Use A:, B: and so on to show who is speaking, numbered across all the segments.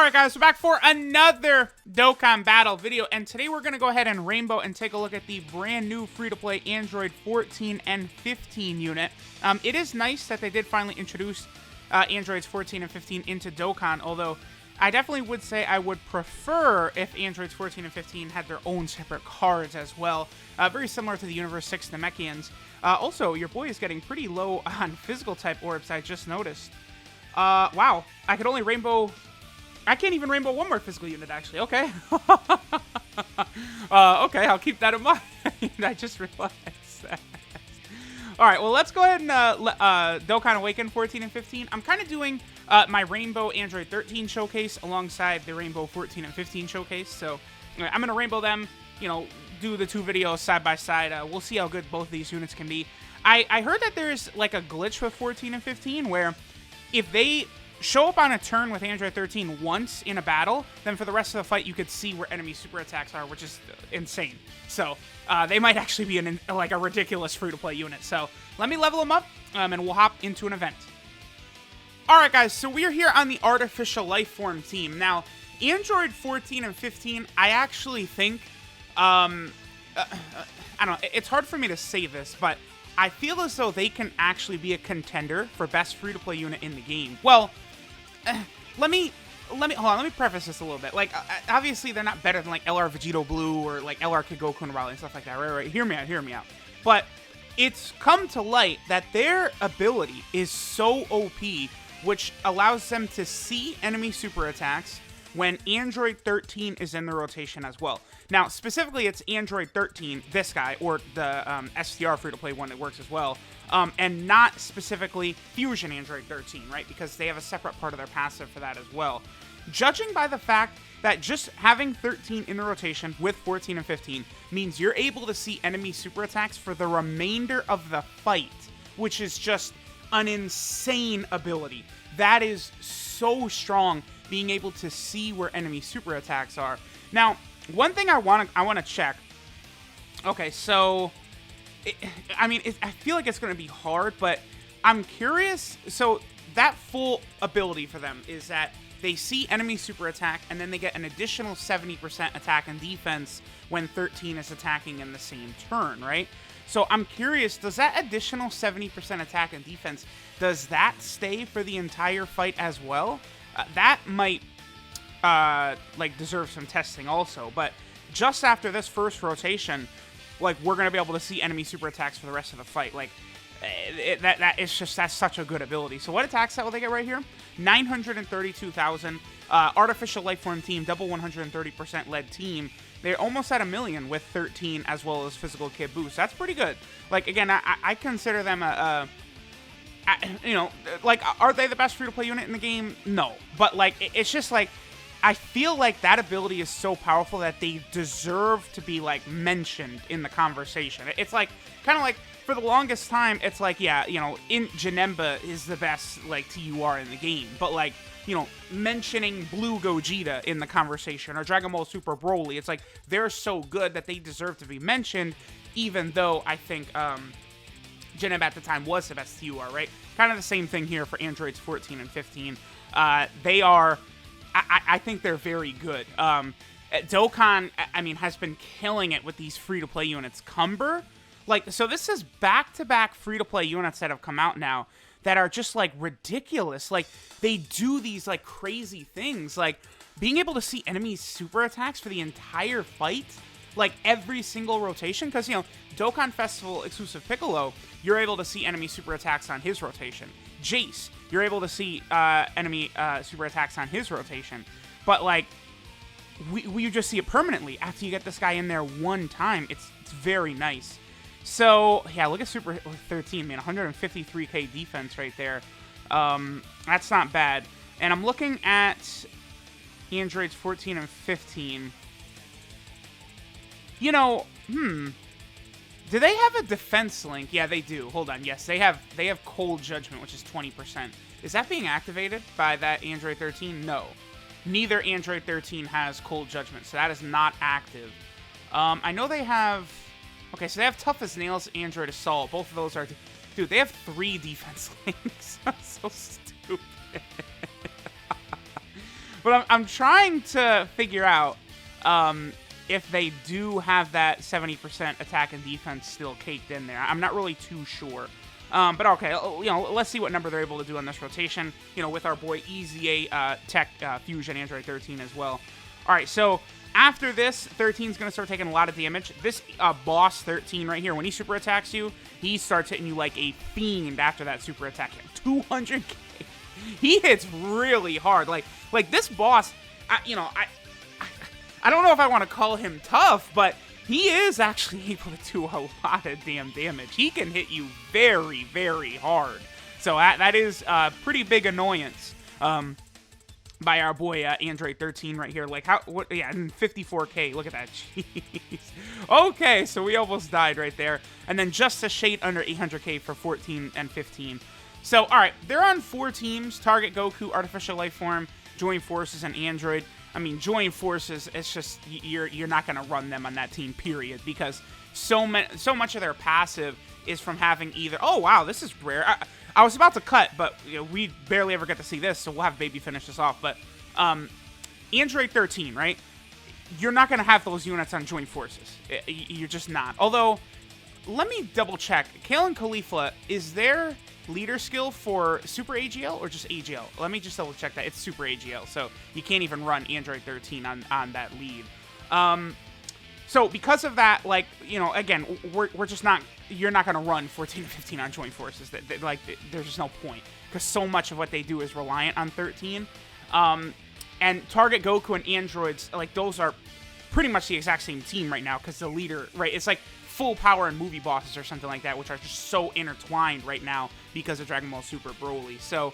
A: Alright guys, we're back for another Dokkan battle video, and today we're going to go ahead and rainbow and take a look at the brand new free-to-play Android 14 and 15 unit. It is nice that they did finally introduce Androids 14 and 15 into Dokkan, although I definitely would say I would prefer if Androids 14 and 15 had their own separate cards as well. Very similar to the Universe 6 Namekians. Also, your boy is getting pretty low on physical type orbs, I just noticed. Wow, I could only rainbow... I can't even rainbow one more physical unit, actually. Okay. Okay, I'll keep that in mind. I just realized that. Alright, well, let's go ahead and Dokkan Awaken 14 and 15. I'm kind of doing my Rainbow Android 13 showcase alongside the Rainbow 14 and 15 showcase. So, I'm going to rainbow them, you know, do the two videos side by side. We'll see how good both of these units can be. I heard that there's, like, a glitch with 14 and 15 where if they show up on a turn with Android 13 once in a battle, then for the rest of the fight you could see where enemy super attacks are, which is insane. So they might actually be like a ridiculous free-to-play unit. So let me level them up, and we'll hop into an event. Alright guys, so we're here on the Artificial Lifeform team. Now, Android 14 and 15, I actually think, I don't know, it's hard for me to say this, but I feel as though they can actually be a contender for best free-to-play unit in the game. Well, let me preface this a little bit. Like, obviously they're not better than like LR Vegito Blue or like LR Kid Goku and Raleigh and stuff like that. Right. Hear me out. But it's come to light that their ability is so OP, which allows them to see enemy super attacks when Android 13 is in the rotation as well. Now, specifically, it's Android 13, this guy, or the STR free-to-play one that works as well, and not specifically Fusion Android 13, right? Because they have a separate part of their passive for that as well. Judging by the fact that just having 13 in the rotation with 14 and 15 means you're able to see enemy super attacks for the remainder of the fight, which is just an insane ability. That is so strong, being able to see where enemy super attacks are. Now, one thing I want to check. Okay, so I feel like it's going to be hard, but I'm curious. So that full ability for them is that they see enemy super attack, and then they get an additional 70% attack and defense when 13 is attacking in the same turn, right? So I'm curious, does that additional 70% attack and defense, does that stay for the entire fight as well? That might like deserve some testing also, but just after this first rotation, like, we're gonna be able to see enemy super attacks for the rest of the fight. Like, that's such a good ability. So what attack set will they get right here? 932,000. Artificial Lifeform team, double 130% lead team. They're almost at 1 million with 13 as well as physical kit boost. That's pretty good. Like, again, I consider them you know, like, are they the best free-to-play unit in the game? No. But, like, it's just, like, I feel like that ability is so powerful that they deserve to be, like, mentioned in the conversation. It's, like, kind of like, for the longest time, it's like, yeah, you know, Janemba is the best, like, TUR in the game. But, like, you know, mentioning Blue Gogeta in the conversation or Dragon Ball Super Broly, it's like, they're so good that they deserve to be mentioned, even though I think, Janemba at the time was the best TUR, right? Kind of the same thing here for Androids 14 and 15. They are, I think they're very good. Dokkan, I mean, has been killing it with these free-to-play units. Cumber, like, so this is back-to-back free-to-play units that have come out now that are just, like, ridiculous. Like, they do these, like, crazy things. Like, being able to see enemy super attacks for the entire fight, like, every single rotation, because, you know, Dokkan Festival exclusive Piccolo, you're able to see enemy super attacks on his rotation. Jace, you're able to see enemy super attacks on his rotation. But, like, you just see it permanently after you get this guy in there one time. It's very nice. So, yeah, look at Super 13, man. 153k defense right there. That's not bad. And I'm looking at Androids 14 and 15. You know, do they have a defense link? Yeah, they do. Hold on. Yes, they have Cold Judgment, which is 20%. Is that being activated by that Android 13? No. Neither Android 13 has Cold Judgment, so that is not active. I know they have... Okay, so they have Tough as Nails, Android Assault. Both of those are... Dude, they have 3 defense links. That's so stupid. But I'm trying to figure out if they do have that 70% attack and defense still caked in there. I'm not really too sure. But okay, you know, let's see what number they're able to do on this rotation, you know, with our boy EZA Tech Fusion Android 13 as well. All right, so after this, 13 is going to start taking a lot of damage. This boss 13 right here, when he super attacks you, he starts hitting you like a fiend after that super attack. 200k. He hits really hard. Like this boss, you know, I don't know if I want to call him tough, but he is actually able to do a lot of damn damage. He can hit you very, very hard. So that is pretty big annoyance by our boy Android 13 right here. Like, yeah, and 54k. Look at that. Jeez. Okay, so we almost died right there. And then just a shade under 800k for 14 and 15. So, all right, they're on 4 teams. Target Goku, Artificial Life Form, Join Forces, and Android. I mean, Join Forces, it's just, you're not going to run them on that team, period, because so much of their passive is from having either, oh, wow, this is rare. I was about to cut, but you know, we barely ever get to see this, so we'll have Baby finish this off. But Android 13, right? You're not going to have those units on Join Forces. You're just not. Although, let me double check. Kale and Khalifa, is their leader skill for Super AGL or just AGL? Let me just double check that. It's Super AGL, so you can't even run Android 13 on that lead. So because of that, like, you know, again, we're just not, you're not going to run 14 and 15 on Joint Forces. Like, there's just no point, because so much of what they do is reliant on 13. And Target Goku and Androids, like, those are pretty much the exact same team right now, because the leader, right, it's like full power and movie bosses or something like that, which are just so intertwined right now because of Dragon Ball Super Broly. So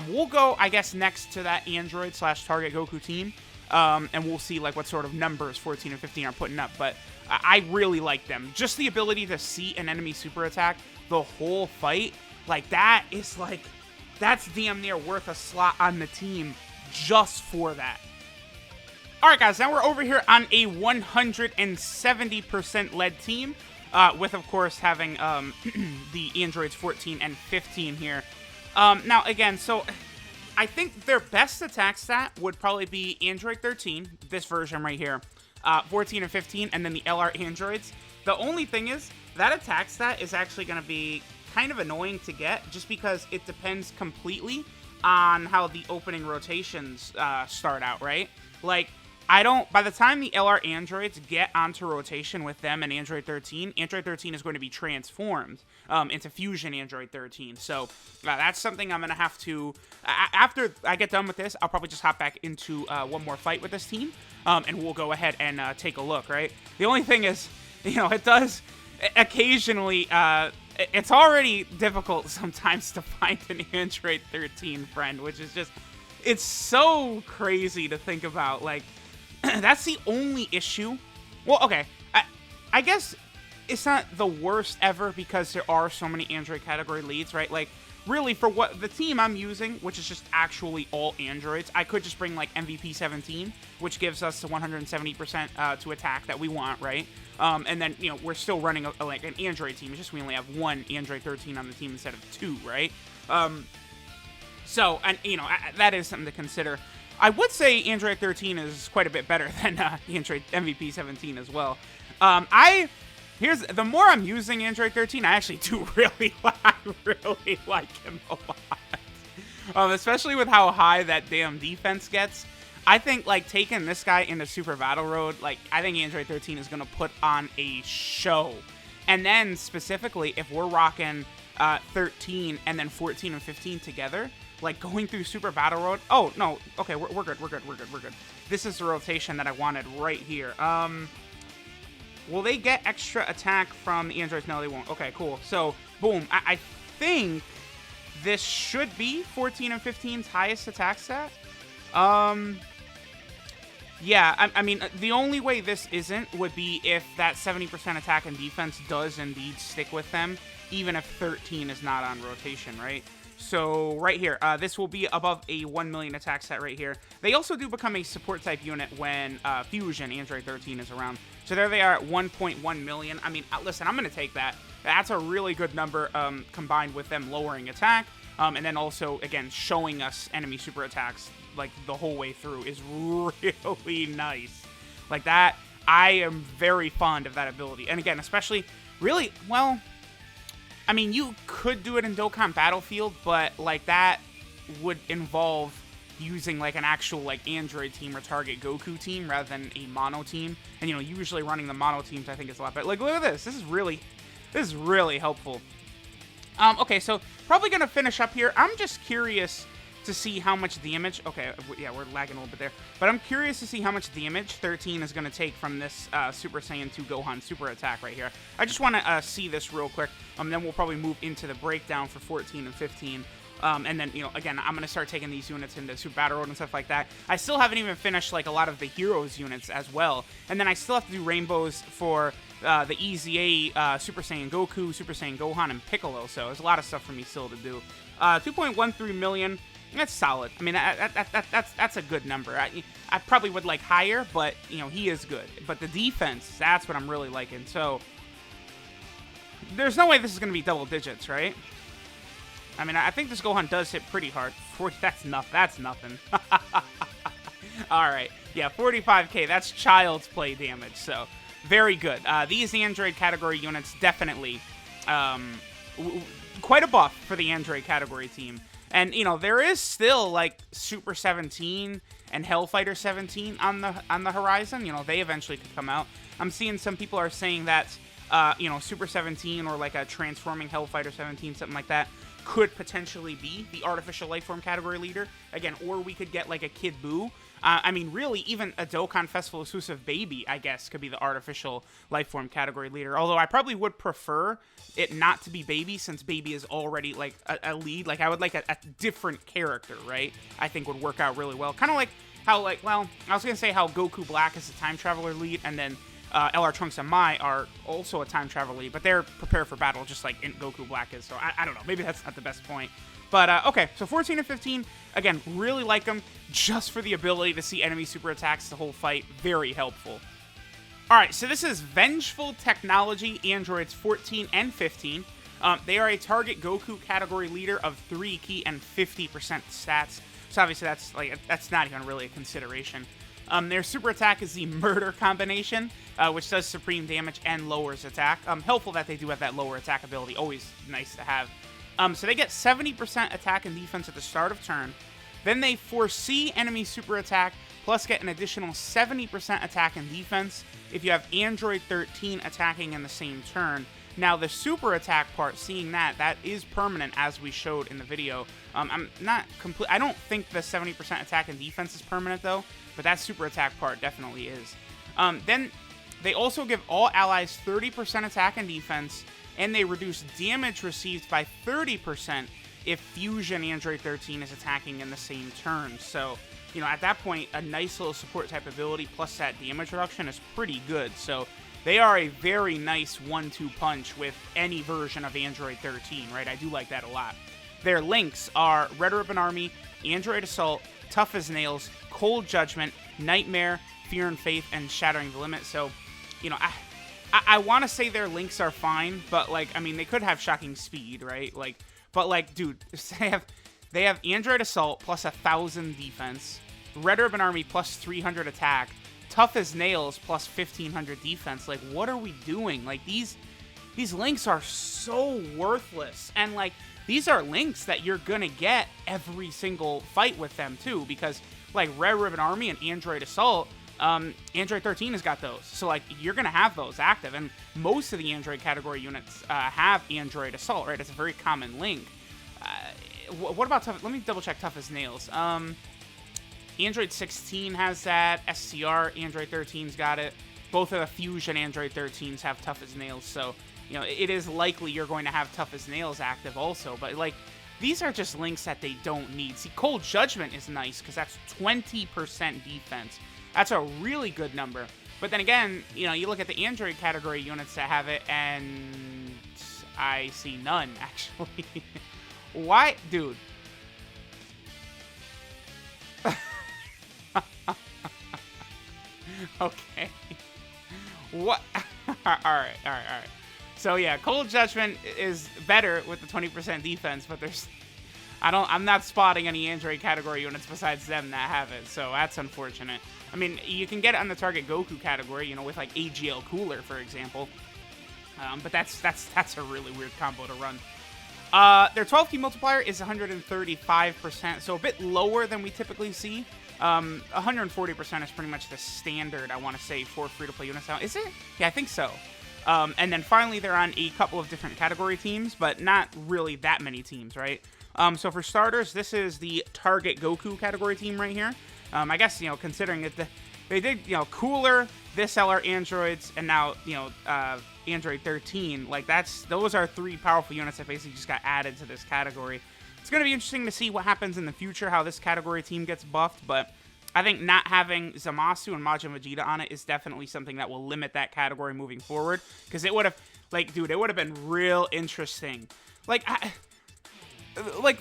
A: we'll go, I guess, next to that Android / Target Goku team, and we'll see like what sort of numbers 14 and 15 are putting up. But I really like them. Just the ability to see an enemy super attack the whole fight, like that is like, that's damn near worth a slot on the team just for that. Alright guys, now we're over here on a 170% lead team, with of course having the Androids 14 and 15 here. Now again, so I think their best attack stat would probably be Android 13, this version right here, 14 and 15, and then the LR Androids. The only thing is, that attack stat is actually going to be kind of annoying to get, just because it depends completely on how the opening rotations start out, right? Like, by the time the LR Androids get onto rotation with them and Android 13 is going to be transformed into Fusion Android 13. So that's something I'm going to have to, after I get done with this, I'll probably just hop back into one more fight with this team, and we'll go ahead and take a look, right? The only thing is, you know, it does occasionally, it's already difficult sometimes to find an Android 13 friend, which is just, it's so crazy to think about, like, that's the only issue. Well, okay, I guess it's not the worst ever because there are so many Android category leads, right? Like, really, for what the team I'm using, which is just actually all Androids, I could just bring, like, MVP 17, which gives us the 170% to attack that we want, right? And then, you know, we're still running, like, an Android team. It's just we only have one Android 13 on the team instead of 2, right? So, and, you know, that is something to consider. I would say Android 13 is quite a bit better than Android MVP 17 as well. The more I'm using Android 13, I actually do really like him a lot. Especially with how high that damn defense gets. I think, like, taking this guy into Super Battle Road, like, I think Android 13 is going to put on a show. And then, specifically, if we're rocking 13 and then 14 and 15 together, like, going through Super Battle Road. Oh, no. Okay, we're good. This is the rotation that I wanted right here. Will they get extra attack from the Androids? No, they won't. Okay, cool. So, boom. I think this should be 14 and 15's highest attack stat. Yeah, I mean, the only way this isn't would be if that 70% attack and defense does indeed stick with them, even if 13 is not on rotation, right? So right here, this will be above a 1 million attack set right here. They also do become a support type unit when Fusion Android 13 is around. So there they are at 1.1 million. I mean, listen, I'm going to take that. That's a really good number combined with them lowering attack. And then also, again, showing us enemy super attacks like the whole way through is really nice. Like that, I am very fond of that ability. And again, especially really, well, I mean, you could do it in Dokkan Battlefield, but like that would involve using like an actual like Android team or target Goku team rather than a mono team. And you know, usually running the mono teams I think is a lot better. Like look at this. This is really helpful. Okay, so probably gonna finish up here. I'm just curious to see how much damage. Okay, yeah, we're lagging a little bit there, but I'm curious to see how much damage 13 is gonna take from this Super Saiyan 2 Gohan super attack right here. I just want to see this real quick. Then we'll probably move into the breakdown for 14 and 15. And then, you know, again, I'm going to start taking these units into Super Battle Road and stuff like that. I still haven't even finished, like, a lot of the Heroes units as well. And then I still have to do rainbows for the EZA, Super Saiyan Goku, Super Saiyan Gohan, and Piccolo. So there's a lot of stuff for me still to do. 2.13 million, that's solid. I mean, that's a good number. I probably would like higher, but, you know, he is good. But the defense, that's what I'm really liking. So there's no way this is going to be double digits, right? I mean, I think this Gohan does hit pretty hard. 40, that's nothing. All right. Yeah, 45k. That's child's play damage. So, very good. These Android category units definitely quite a buff for the Android category team. And, you know, there is still, like, Super 17 and Hellfighter 17 on the horizon. You know, they eventually could come out. I'm seeing some people are saying that, you know, Super 17 or, like, a Transforming Hellfighter 17, something like that, could potentially be the artificial lifeform category leader. Again, or we could get, like, a Kid Buu. I mean, really, even a Dokkan Festival exclusive Baby, I guess, could be the artificial lifeform category leader. Although I probably would prefer it not to be Baby, since Baby is already, like, a lead. Like, I would like a different character, right? I think would work out really well. Kind of like how, like, well, I was going to say how Goku Black is a time traveler lead, and then LR Trunks and Mai are also a time travel lead, but they're prepared for battle just like Goku Black is. So I don't know. Maybe that's not the best point. But, okay, so 14 and 15, again, really like them just for the ability to see enemy super attacks the whole fight. Very helpful. All right, so this is Vengeful Technology Androids 14 and 15. They are a target Goku category leader of 3 key and 50% stats. So obviously that's not even really a consideration. Their super attack is the Murder combination, which does supreme damage and lowers attack. Helpful that they do have that lower attack ability. Always nice to have. So they get 70% attack and defense at the start of turn. Then they foresee enemy super attack, plus get an additional 70% attack and defense if you have Android 13 attacking in the same turn. Now, the super attack part, seeing that is permanent, as we showed in the video. I'm not complete. I don't think the 70% attack and defense is permanent, though, but that super attack part definitely is. Then they also give all allies 30% attack and defense, and they reduce damage received by 30% if Fusion Android 13 is attacking in the same turn. So, you know, at that point, a nice little support type ability plus that damage reduction is pretty good. So, they are a very nice 1-2 punch with any version of Android 13, right? I do like that a lot. Their links are Red Ribbon Army, Android Assault, Tough as Nails, Cold Judgment, Nightmare, Fear and Faith, and Shattering the Limit. So, you know, I want to say their links are fine, but, like, I mean, they could have Shocking Speed, right? Like, but, like, dude, they have Android Assault plus 1,000 defense, Red Ribbon Army plus 300 attack, Tough as Nails plus 1,500 defense. Like, what are we doing? Like, these links are so worthless. And, like, these are links that you're gonna get every single fight with them, too, because, like, Red Ribbon Army and Android Assault, Android 13 has got those. So, like, you're going to have those active. And most of the Android category units have Android Assault, right? It's a very common link. What about Tough? Let me double check Tough as Nails. Android 16 has that. SCR Android 13's got it. Both of the Fusion Android 13s have Tough as Nails. So, you know, it is likely you're going to have Tough as Nails active also. But, like, these are just links that they don't need. See, Cold Judgment is nice because that's 20% defense. That's a really good number. But then again, you know, you look at the Android category units that have it, and I see none, actually. Why? Dude. Okay. What? Alright. So, yeah, Cold Judgment is better with the 20% defense, but there's... I'm not spotting any Android category units besides them that have it, so that's unfortunate. I mean, you can get it on the Target Goku category, you know, with like AGL Cooler, for example. But that's a really weird combo to run. Their 12-key multiplier is 135%, so a bit lower than we typically see. 140% is pretty much the standard, I want to say, for free-to-play units now. Is it? Yeah, I think so. And then finally, they're on a couple of different category teams, but not really that many teams, right? So for starters, this is the Target Goku category team right here. I guess, you know, considering that they did, you know, Cooler, this LR Androids, and now, you know, Android 13, like those are 3 powerful units that basically just got added to this category. It's going to be interesting to see what happens in the future, how this category team gets buffed, but I think not having Zamasu and Majin Vegeta on it is definitely something that will limit that category moving forward, because it would have, like, dude, it would have been real interesting. Like,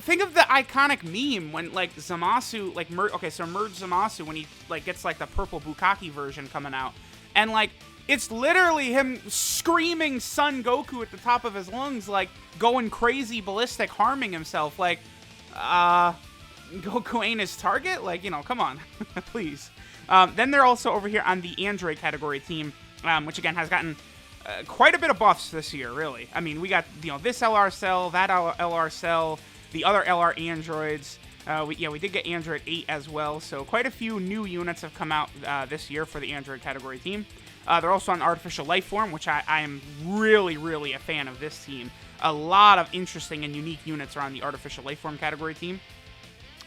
A: think of the iconic meme when, like, Zamasu, like, merge Zamasu when he, like, gets, like, the purple Bukkake version coming out, and, like, it's literally him screaming Son Goku at the top of his lungs, like, going crazy, ballistic, harming himself. Like, Goku ain't his target? Like, you know, come on. Please. Then they're also over here on the Android category team, which, again, has gotten quite a bit of buffs this year, really. I mean, we got, you know, this LR Cell, that LR Cell, the other LR Androids. We did get Android 8 as well, so quite a few new units have come out this year for the Android category team. They're also on Artificial Life Form, which I am really, really a fan of this team. A lot of interesting and unique units are on the Artificial Life Form category team.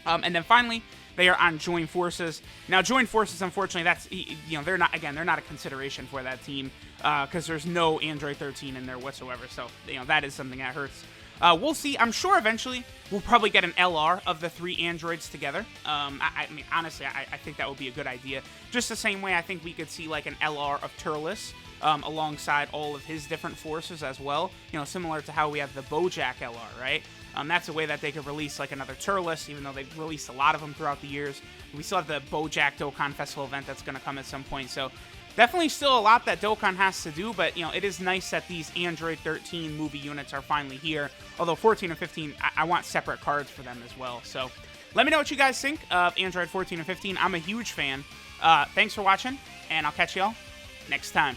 A: And then finally, they are on Join Forces. Now, Join Forces, unfortunately, that's, you know, they're not a consideration for that team because there's no Android 13 in there whatsoever. So, you know, that is something that hurts. We'll see. I'm sure eventually we'll probably get an LR of the 3 androids together. I mean, honestly, I think that would be a good idea. Just the same way I think we could see like an LR of Turles alongside all of his different forces as well. You know, similar to how we have the Bojack LR, right? That's a way that they could release like another Turles, even though they've released a lot of them throughout the years. We still have the Bojack Dokkan Festival event that's going to come at some point. So definitely still a lot that Dokkan has to do, but, you know, it is nice that these Android 13 movie units are finally here. Although 14 and 15, I want separate cards for them as well. So let me know what you guys think of Android 14 and 15. I'm a huge fan. Thanks for watching, and I'll catch y'all next time.